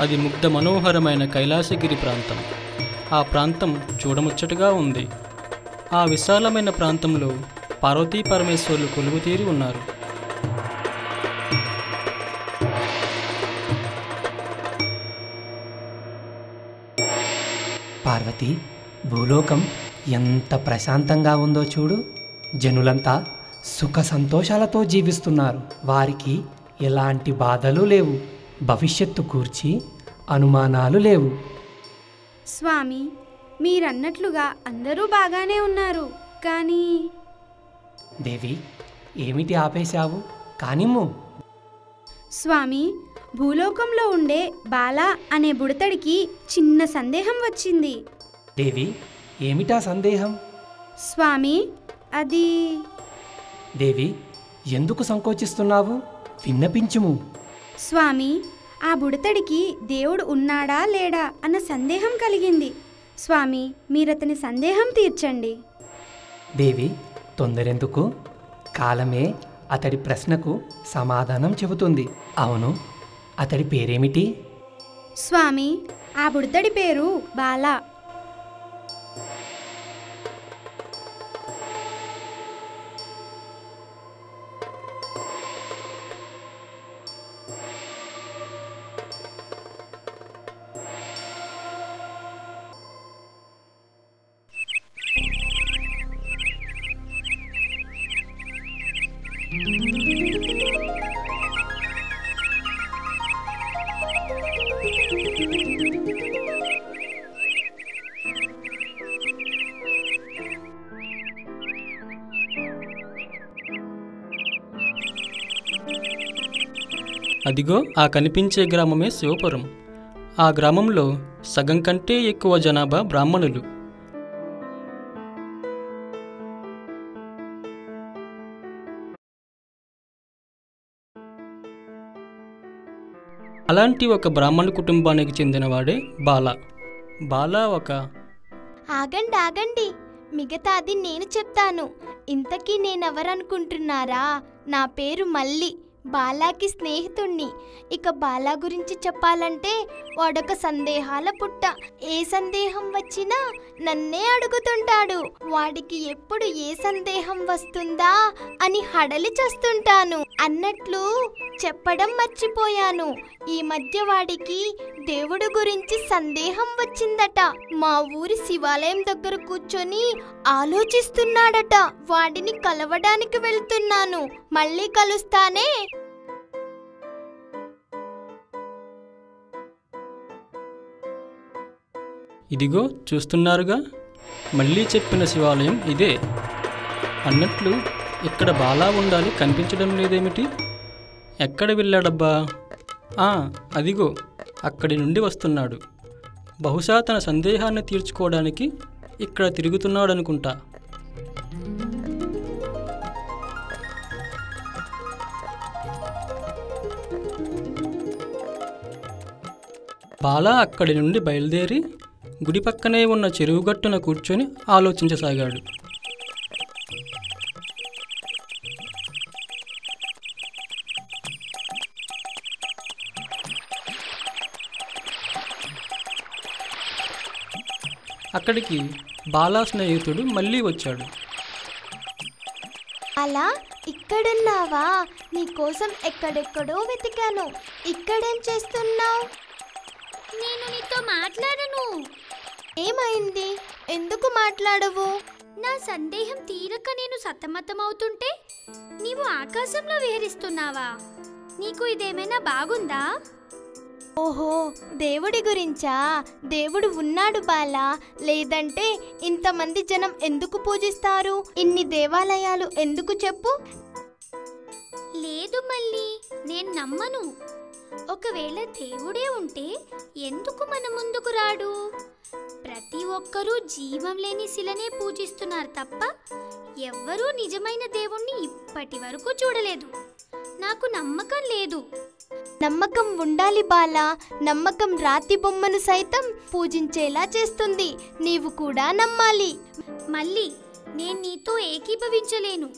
అది ముగ్ధ మనోహరమైన కైలాసగిరి ప్రాంతం. ఆ ప్రాంతం చూడముచ్చటగా ఉంది. ఆ విశాలమైన ప్రాంతంలో పార్వతీ పరమేశ్వరులు కొలువుతీరి ఉన్నారు. పార్వతి, భూలోకం ఎంత ప్రశాంతంగా ఉందో చూడు. జనులంతా సుఖ సంతోషాలతో జీవిస్తున్నారు. వారికి ఎలాంటి బాధలు లేవు. భవిష్యత్తు గూర్చి అనుమానాలు లేవు. స్వామి, మీరన్నట్లుగా అందరూ బాగానే ఉన్నారు. కానీ దేవి, ఏమిటి ఆపేశావు? కానిమ్ము. స్వామి, భూలోకంలో ఉండే బాల అనే బుడతడికి చిన్న సందేహం వచ్చింది. దేవి, ఏమిటా సందేహం? స్వామి, అది... దేవి, ఎందుకు సంకోచిస్తున్నావు? విన్నపించుము. స్వామి, ఆ బుడతడికి దేవుడు ఉన్నాడా లేడా అన్న సందేహం కలిగింది. స్వామి, మీరతని సందేహం తీర్చండి. దేవి, తొందరెందుకు? కాలమే అతడి ప్రశ్నకు సమాధానం చెబుతుంది. అవును, అతడి పేరేమిటి? స్వామి, ఆ బుడతడి పేరు బాలా. అదిగో ఆ కనిపించే గ్రామమే శివపురం. ఆ గ్రామంలో సగం కంటే ఎక్కువ జనాభా బ్రాహ్మణులు. అలాంటి ఒక బ్రాహ్మణ కుటుంబానికి చెందినవాడే బాలా. బాలా ఒక... ఆగండి ఆగండి, మిగతాది నేను చెప్తాను. ఇంతకీ నేనెవరనుకుంటున్నారా? నా పేరు మల్లి, బాలాకి స్నేహితుణ్ణి. ఇక బాలా గురించి చెప్పాలంటే వాడొక సందేహాల పుట్ట. ఏ సందేహం వచ్చినా నన్నే అడుగుతుంటాడు. వాడికి ఎప్పుడు ఏ సందేహం వస్తుందా అని హడలి చేస్తుంటాను. అన్నట్లు చెప్పడం మర్చిపోయాను, ఈ మధ్య వాడికి దేవుడు గురించి సందేహం వచ్చిందట. మా ఊరి శివాలయం దగ్గర కూర్చొని ఆలోచిస్తున్నాడట. వాడిని కలవడానికి వెళ్తున్నాను. మళ్ళీ కలుస్తానే. ఇదిగో చూస్తున్నారుగా, మళ్ళీ చెప్పిన శివాలయం ఇదే. అన్నట్లు ఇక్కడ బాలా ఉండాలి, కనిపించడం లేదేమిటి? ఎక్కడ వెళ్ళాడబ్బా? అదిగో అక్కడి నుండి వస్తున్నాడు. బహుశా తన సందేహాన్ని తీర్చుకోవడానికి ఇక్కడ తిరుగుతున్నాడనుకుంటా. బాలా అక్కడి నుండి బయలుదేరి గుడి పక్కనే ఉన్న చెరువుగట్టున కూర్చొని ఆలోచించసాగాడు. అక్కడికి బాలా స్నేహితుడు మళ్ళీ వచ్చాడు. అలా ఇక్కడున్నావా? నీకోసం ఎక్కడెక్కడో వెతికాను. ఇక్కడేం చేస్తున్నావు? నేను నీతో మాట్లాడను. ఏమైంది? ఎందుకు మాట్లాడవు? నా సందేహం తీరక నేను సతమతమవుతుంటే నీవు ఆకాశంలో విహరిస్తున్నావా? నీకు ఇదేమైనా బాగుందా? ఓహో, దేవుడి గురించా? దేవుడు ఉన్నాడు బాలా, లేదంటే ఇంతమంది జనం ఎందుకు పూజిస్తారు? ఇన్ని దేవాలయాలు ఎందుకు చెప్పు? లేదు మళ్ళీ, నేను నమ్మను. ఒకవేళ దేవుడే ఉంటే ఎందుకు మన ముందుకు రాడు? ప్రతి ఒక్కరూ జీవం లేని శిలనే పూజిస్తున్నారు తప్ప ఎవ్వరూ నిజమైన దేవుణ్ణి ఇప్పటి వరకు చూడలేదు. నాకు నమ్మకం లేదు. నమ్మకం ఉండాలి బాలా. నమ్మకం రాతి బొమ్మను సైతం పూజించేలా చేస్తుంది. నీవు కూడా నమ్మాలి. మళ్ళీ నేను నీతో ఏకీభవించలేను.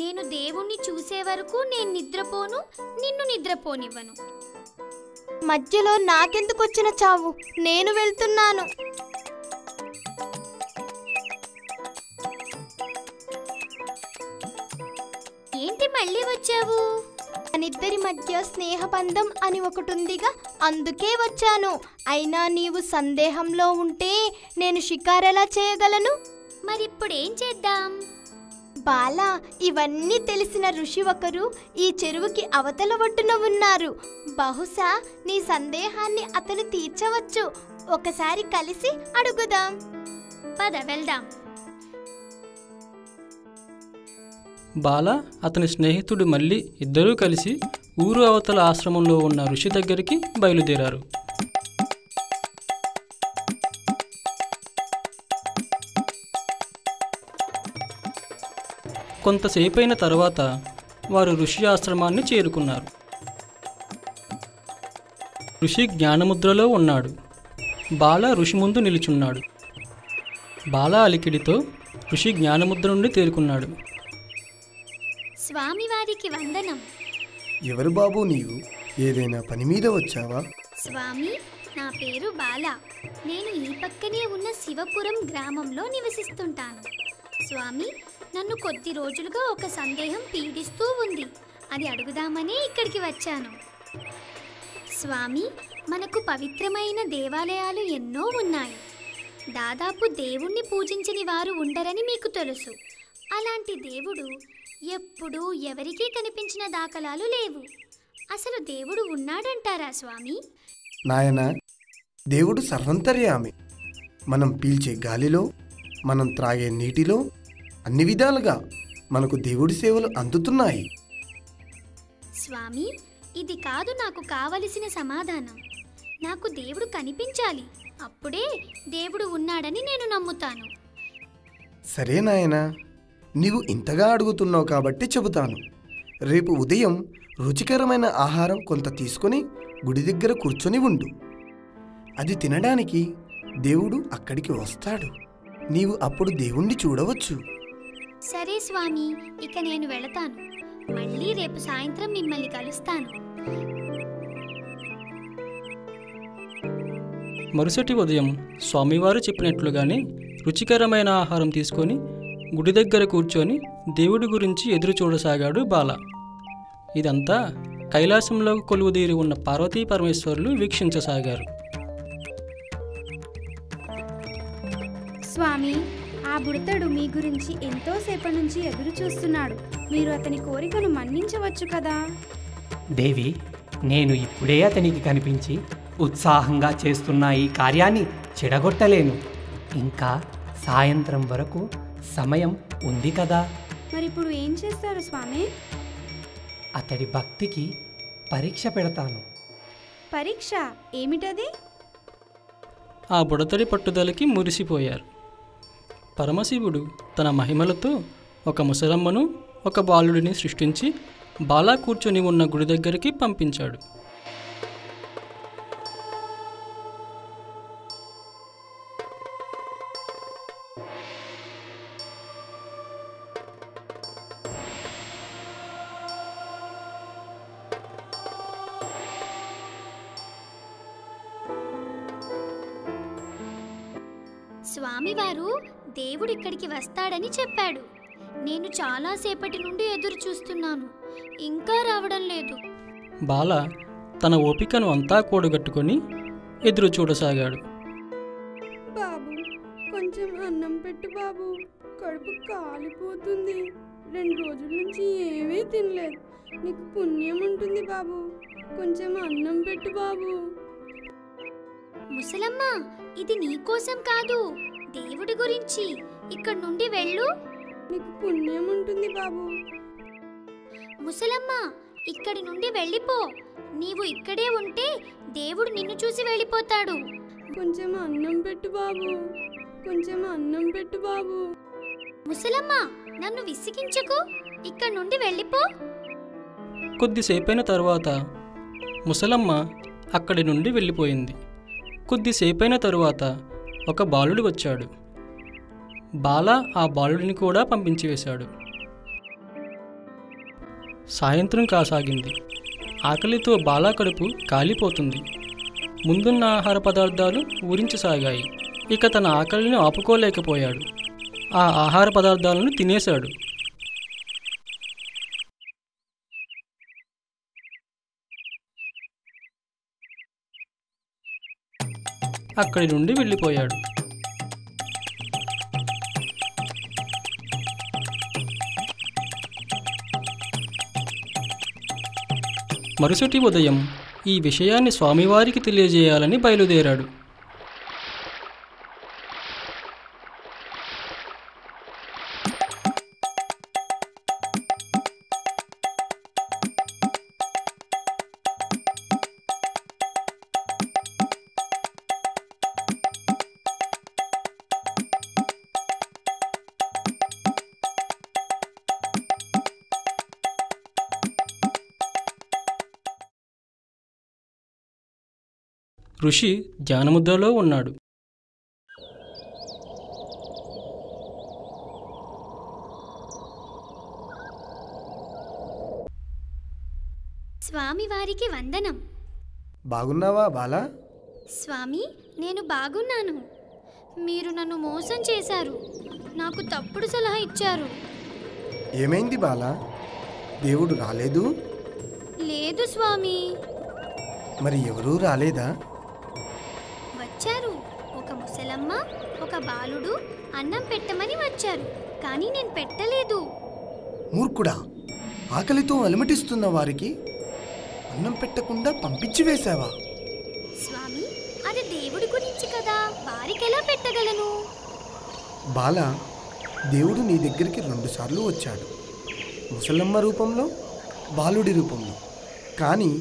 నేను దేవుణ్ణి చూసే వరకు నేను నిద్రపోను, నిన్ను నిద్రపోనివ్వను. మధ్యలో నాకెందుకు వచ్చిన చావు? నేను వెళ్తున్నాను. ఏంటి మళ్ళీ వచ్చావు? మనిద్దరి మధ్య స్నేహబంధం అని ఒకటుందిగా, అందుకే వచ్చాను. అయినా నీవు సందేహంలో ఉంటే నేను షికారెలా చేయగలను? మరిప్పుడేం చేద్దాం? బాలా, ఇవన్నీ తెలిసిన ఋషి ఒకరు ఈ చెరువుకి అవతల ఒడ్డున ఉన్నారు. బహుశా నీ సందేహాన్ని అతను తీర్చవచ్చు. ఒకసారి కలిసి అడుగుదాం. పద వెళ్దాం. బాల అతని స్నేహితుడు మళ్ళీ ఇద్దరూ కలిసి ఊరు అవతల ఆశ్రమంలో ఉన్న ఋషి దగ్గరికి బయలుదేరారు. కొంతసేపైన తర్వాత వారు ఋషి ఆశ్రమాన్ని చేరుకున్నారు. ఋషి జ్ఞానముద్రలో ఉన్నాడు. బాల ఋషి ముందు నిలుచున్నాడు. బాల అలికిడితో ఋషి జ్ఞానముద్ర నుండి తేరుకున్నాడు. స్వామివారికి వందనం. ఎవరు బాబు నీవు? ఏదైనా పని మీద వచ్చావా? స్వామి, నా పేరు బాల. నేను ఈ పక్కనే ఉన్న శివపురం గ్రామంలో నివసిస్తుంటాను. స్వామి, నన్ను కొద్ది రోజులుగా ఒక సందేహం పీడిస్తూ ఉంది. అది అడుగుదామనే ఇక్కడికి వచ్చాను. స్వామి, మనకు పవిత్రమైన దేవాలయాలు ఎన్నో ఉన్నాయి. దాదాపు దేవుణ్ణి పూజించని వారు ఉండరని మీకు తెలుసు. అలాంటి దేవుడు ఎప్పుడూ ఎవరికీ కనిపించిన దాఖలాలు లేవు. అసలు దేవుడు ఉన్నాడంటారా స్వామి? నాయన, దేవుడు సర్వంతర్యామి. మనం పీల్చే గాలిలో, మనం త్రాగే నీటిలో, అన్ని విధాలుగా మనకు దేవుడి సేవలు అందుతున్నాయి. స్వామి, ఇది కాదు నాకు కావలసిన సమాధానం. నాకు దేవుడు కనిపించాలి. అప్పుడే దేవుడు ఉన్నాడని నేను నమ్ముతాను. సరే నాయనా, నీవు ఇంతగా అడుగుతున్నావు కాబట్టి చెబుతాను. రేపు ఉదయం రుచికరమైన ఆహారం కొంత తీసుకొని గుడి దగ్గర కూర్చొని ఉండు. అది తినడానికి దేవుడు అక్కడికి వస్తాడు. నీవు అప్పుడు దేవుణ్ణి చూడవచ్చు. సరే స్వామి, ఇక నేను వెళతాను. మళ్ళీ రేపు సాయంత్రం మిమ్మల్ని కలుస్తాను. మరుసటి ఉదయం స్వామివారు చెప్పినట్లుగానే రుచికరమైన ఆహారం తీసుకొని గుడి దగ్గర కూర్చొని దేవుడి గురించి ఎదురు చూడసాగాడు బాల. ఇదంతా కైలాసంలో కొలువుదీరి ఉన్న పార్వతీ పరమేశ్వరులు వీక్షించసాగారు. స్వామి, ఆ బుడతడు మీ గురించి ఎంతోసేపటి నుంచి ఎదురు చూస్తున్నాడు. మీరు అతని కోరికను మన్నించవచ్చు కదా. దేవి, నేను ఇప్పుడే అతనికి కనిపించి ఉత్సాహంగా చేస్తున్న ఈ కార్యాన్ని చెడగొట్టలేను. ఇంకా సాయంత్రం వరకు సమయం ఉంది కదా. మరిప్పుడు ఏం చేస్తారు స్వామి? అతడి భక్తికి పరీక్ష పెడతాను. పరీక్ష ఏమిటది? ఆ బుడతడి పట్టుదలకి మురిసిపోయారు. పరమశివుడు తన మహిమలతో ఒక ముసలమ్మను, ఒక బాలుడిని సృష్టించి బాలా కూర్చొని ఉన్న గుడి దగ్గరికి పంపించాడు. స్వామివారు దేవుడు ఇక్కడికి వస్తాడని చెప్పాడు. నేను చాలాసేపటి నుండి ఎదురు చూస్తున్నాను. ఇంకా రావడం లేదు. బాల తన ఓపికను అంతా కూడగట్టుకొని ఎదురు చూడసాగాడు. బాబు, కొంచెం అన్నం పెట్టు బాబు. కడుపు కాలిపోతుంది. 2 రోజుల నుంచి ఏమీ తినలేదు. నీకు పుణ్యం ఉంటుంది బాబు. కొంచెం అన్నం పెట్టు బాబు. ముసలమ్మ, ఇది నీకోసం కాదు, దేవుడి గురించి. ఇక్కడి నుండి వెళ్ళు. నీకు పుణ్యం ఉంటుంది బాబు. ముసలమ్మ, ఇక్కడి నుండి వెళ్ళిపో. నీవు ఇక్కడే ఉంటే దేవుడు నిన్ను చూసి వెళ్ళిపోతాడు. కొంచెం అన్నం పెట్టు బాబు. కొంచెం అన్నం పెట్టు బాబు. ముసలమ్మ, నన్ను విసిగించకు. ఇక్కడి నుండి వెళ్ళిపో. కొద్దిసేపైన తరువాత ముసలమ్మ అక్కడి నుండి వెళ్ళిపోయింది. కొద్దిసేపైన తరువాత ఒక బాలుడు వచ్చాడు. బాల ఆ బాలుడిని కూడా పంపించివేశాడు. సాయంత్రం కాసాగింది. ఆకలితో బాలా కడుపు కాలిపోతుంది. ముందున్న ఆహార పదార్థాలు ఊరించసాగాయి. ఇక తన ఆకలిని ఆపుకోలేకపోయాడు. ఆ ఆహార పదార్థాలను తినేశాడు. అక్కడి నుండి వెళ్ళిపోయాడు. మరుసటి ఉదయం ఈ విషయాన్ని స్వామివారికి తెలియజేయాలని బయలుదేరాడు. ఋషి ధ్యానముద్రలో ఉన్నాడు. స్వామివారికి వందనం. బాగున్నావా బాలా? స్వామి, నేను బాగున్నాను. మీరు నన్ను మోసం చేశారు. నాకు తప్పుడు సలహా ఇచ్చారు. ఏమైంది బాలా? దేవుడు రాలేదు? లేదు స్వామి. మరి ఎవరూ రాలేదా? వచ్చారు. ఒక ముసలమ్మ, ఒక బాలుడు అన్నం పెట్టమని వచ్చారు. కానీ నేను పెట్టలేదు. మూర్ఖుడా, ఆకలితో అలమటిస్తున్న వారికి అన్నం పెట్టకుండా పంపించి వేశావా? స్వామి, అది దేవుడి గురించి కదా, వారికెలా పెట్టగలను? బాలా, దేవుడు నీ దగ్గరికి 2 సార్లు వచ్చాడు. ముసలమ్మ రూపంలో, బాలుడి రూపంలో. కానీ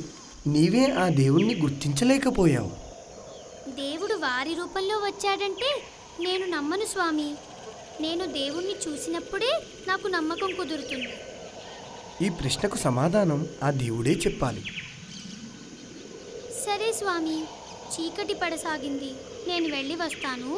నీవే ఆ దేవుణ్ణి గుర్తించలేకపోయావు. దేవుడు వారి రూపంలో వచ్చాడంటే నేను నమ్మను స్వామి. నేను దేవుణ్ణి చూసినప్పుడే నాకు నమ్మకం కుదురుతుంది. ఈ ప్రశ్నకు సమాధానం ఆ దేవుడే చెప్పాలి. సరే స్వామి, చీకటి పడసాగింది. నేను వెళ్ళి వస్తాను.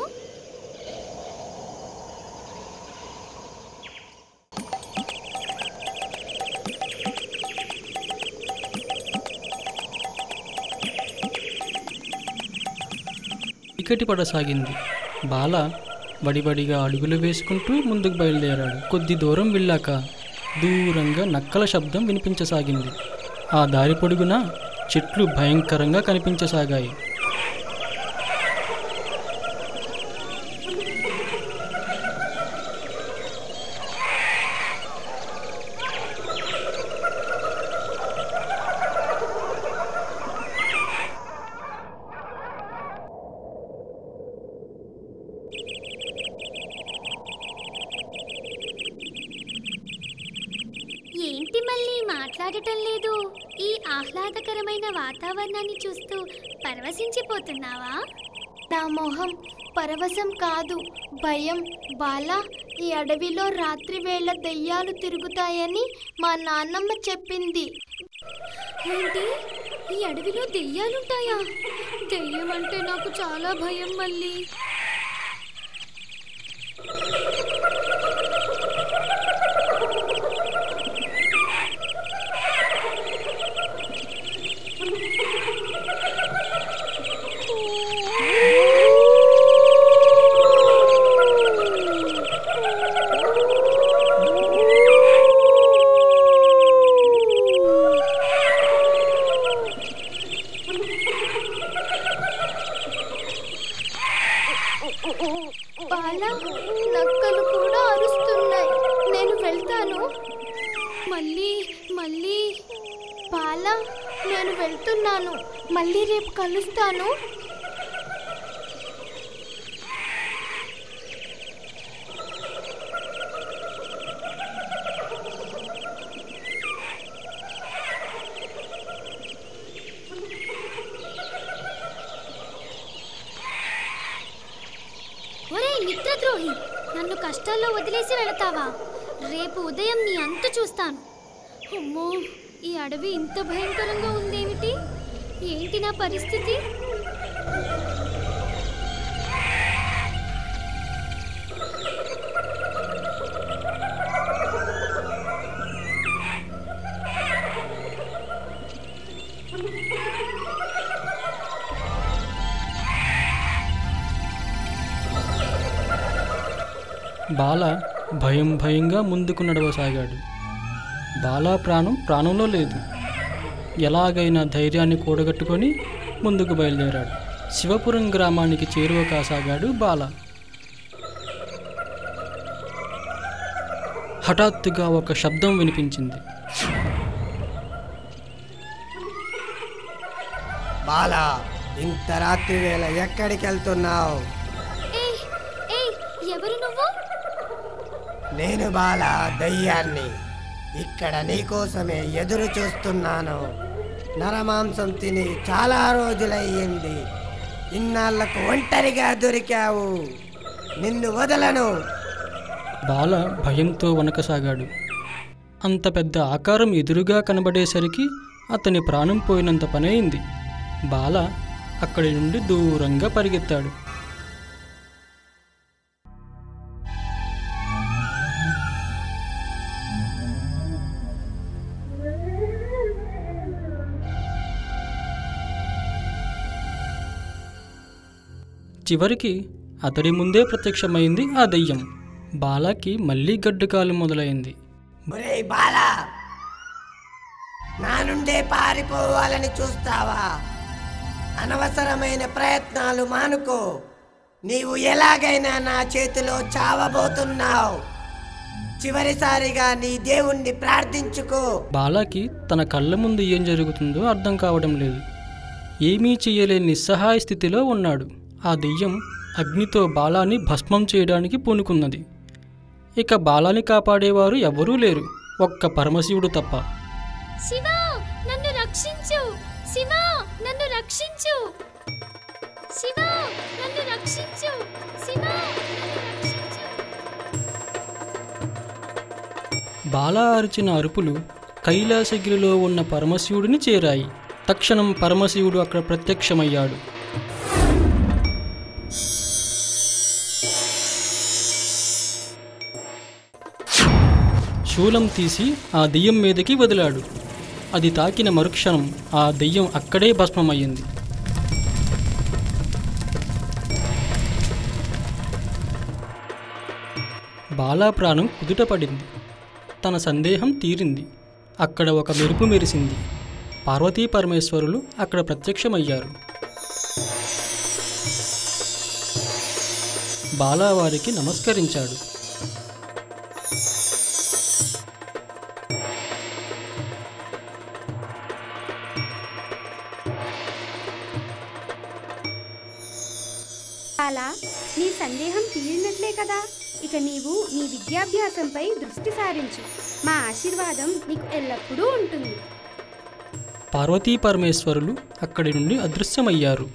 చీకటి పడసాగింది. బాల వడివడిగా అడుగులు వేసుకుంటూ ముందుకు బయలుదేరాడు. కొద్ది దూరం వెళ్ళాక దూరంగా నక్కల శబ్దం వినిపించసాగింది. ఆ దారి పొడుగున చెట్లు భయంకరంగా కనిపించసాగాయి. ఏంటి మళ్ళీ మాట్లాడటం లేదు? ఈ ఆహ్లాదకరమైన వాతావరణాన్ని చూస్తూ పరవశించిపోతున్నావా? నా మొహం పరవశం కాదు, భయం. బాలా, ఈ అడవిలో రాత్రి వేళ దెయ్యాలు తిరుగుతాయని మా నాన్నమ్మ చెప్పింది. ఏంటి, ఈ అడవిలో దెయ్యాలుంటాయా? దెయ్యం అంటే నాకు చాలా భయం మళ్ళీ. బాలా, నక్కలు కూడా అరుస్తున్నాయి. నేను వెళ్తాను. మళ్ళీ మళ్ళీ బాలా, నేను వెళ్తున్నాను. మళ్ళీ రేపు కలుస్తాను. ఒరే మిత్రద్రోహి, నన్ను కష్టాల్లో వదిలేసి వెళతావా? రేపు ఉదయం నీ అంతు చూస్తాను. అమ్మో, ఈ అడవి ఇంత భయంకరంగా ఉందేమిటి? ఏంటి నా పరిస్థితి? బాల భయంగా ముందుకు నడవసాగాడు. బాల ప్రాణంలో లేదు. ఎలాగైనా ధైర్యాన్ని కూడగట్టుకొని ముందుకు బయలుదేరాడు. శివపురం గ్రామానికి చేరువ కాసాగాడు బాల. హఠాత్తుగా ఒక శబ్దం వినిపించింది. బాలా, ఇంత రాత్రి వేళ ఎక్కడికి వెళ్తున్నావు? ఎవరు నువ్వు? నేను బాలా, దయ్యాన్ని. ఇక్కడ నీకోసమే ఎదురు చూస్తున్నాను. నరమాంసం తిని చాలా రోజులయ్యింది. ఇన్నాళ్లకు ఒంటరిగా దొరికావు. నిన్ను వదలను. బాల భయంతో వణకసాగాడు. అంత పెద్ద ఆకారం ఎదురుగా కనబడేసరికి అతని ప్రాణం పోయినంత పనైంది. బాల అక్కడి నుండి దూరంగా పరిగెత్తాడు. చివరికి అతడి ముందే ప్రత్యక్షమైంది ఆ దెయ్యం. బాలాకి మళ్ళీ గడ్డుకాలు మొదలైంది. ఒరేయ్ బాలా, నా నుండే పారిపోవాలని చూస్తావా? అనవసరమైన ప్రయత్నాలు మానుకో. నీవు ఎలాగైనా నా చేతిలో చావబోతున్నావు. చివరిసారిగా నీ దేవుణ్ణి ప్రార్థించుకో. బాలాకి తన కళ్ళ ముందు ఏం జరుగుతుందో అర్థం కావడం లేదు. ఏమీ చెయ్యలేని నిస్సహాయ స్థితిలో ఉన్నాడు. ఆ దెయ్యం అగ్నితో బాలాని భస్మం చేయడానికి పూనుకున్నది. ఇక బాలాని కాపాడేవారు ఎవరూ లేరు, ఒక్క పరమశివుడు తప్ప. శివా, నన్ను రక్షించు! శివా, నన్ను రక్షించు! శివా, నన్ను రక్షించు! శివా, నన్ను రక్షించు! బాలా అరిచిన అరుపులు కైలాసగిరిలో ఉన్న పరమశివుడిని చేరాయి. తక్షణం పరమశివుడు అక్కడ ప్రత్యక్షమయ్యాడు. శూలం తీసి ఆ దెయ్యం మీదకి వదిలాడు. అది తాకిన మరుక్షణం ఆ దెయ్యం అక్కడే భస్మమయ్యింది. బాలా ప్రాణం కుదుటపడింది. తన సందేహం తీరింది. అక్కడ ఒక మెరుపు మెరిసింది. పార్వతీ పరమేశ్వరులు అక్కడ ప్రత్యక్షమయ్యారు. బాలా వారికి నమస్కరించాడు. బాలా, నీ సందేహం తీరినట్లే కదా. ఇక నీవు నీ విద్యాభ్యాసంపై దృష్టి సారించు. మా ఆశీర్వాదం నీకు ఎల్లప్పుడూ ఉంటుంది. పార్వతీ పరమేశ్వరులు అక్కడి నుండి అదృశ్యమయ్యారు.